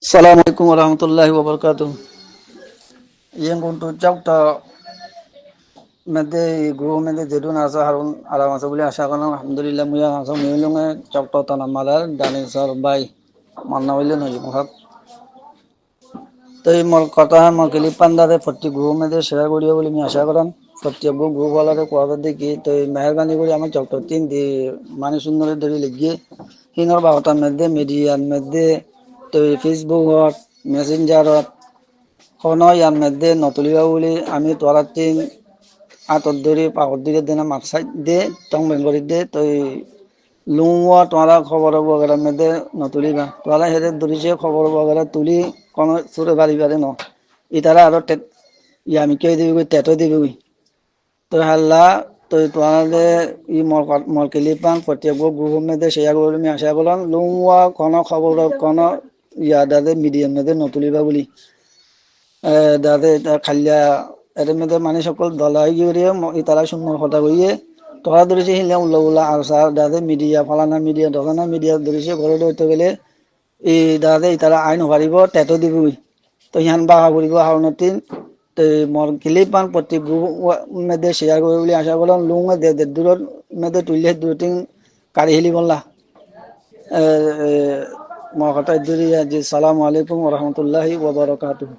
Assalamualaikum warahmatullahi wabarakatuh. Yang untuk chapta mede guru mede jedun asa harun ala masa buli asha kana alhamdulillah muya asa muyulunga chapta tanamalar dani sar bai manna wile no jumhat তো এই মোর কথা মোর ক্লিপান দাদে প্রতি group মেয়েদের share করিও বলে আমি আশা করাম প্রত্যেক গ্রুপ ওয়ালারে কোয়াদা দেখি তো এই মেহরবানি করে আমার চক্টর তিন দি মানে সুন্দরের ধরে লিখিয়ে হিনর বাহতার মধ্যে মিডিয়ার মধ্যে তো এই ফেসবুকত মেসেঞ্জারত কোনো ইয়ার মধ্যে নতুলিবা বলে আমি তোরা তিন আতর ধরে পাকর দিকে দেনা মাকসাই দে টং বেঙ্গলি দে তো এই লুয়া তোরা খবর বগেরা মধ্যে নতুলিবা তোরা হেদের ধরিছে খবর বগেরা তুলি কোনো সুরে বাড়ি বাড়ে ন ইতারা আরো ইয়ামি কে দিবি টেটো দিবি তো হাল্লা তো তোমাদের ই মরকেলি পান প্রত্যেক গ্রুপ মধ্যে শেয়ার করে আমি আশা করলাম লুয়া কোনো খবর কোনো ইয়া দাদে মিডিয়াম মধ্যে নতুলিবা বলি দাদে খালিয়া এর মধ্যে মানে সকল দলাই গিয়ে ইতারা সুন্দর কথা কইয়ে তোরা ধরেছে হিলে উল্লা উল্লা আর সার দাদে মিডিয়া ফালানা মিডিয়া ঢকানা মিডিয়া ধরেছে ঘরে ধরতে গেলে এই দাদে ইতারা আইন হারিব টেটো দিবি তো ইহান বাহা করিব হাওনতিন তো মর ক্লিপান প্রতি গ্রুপ মধ্যে শেয়ার করে বলে আশা করলাম লুঙে দে দূর মধ্যে তুললে দু তিন কারি হিলি বললা মর কথা দূরি আজি সালামু আলাইকুম ওয়া রাহমাতুল্লাহি ওয়া বারাকাতুহু।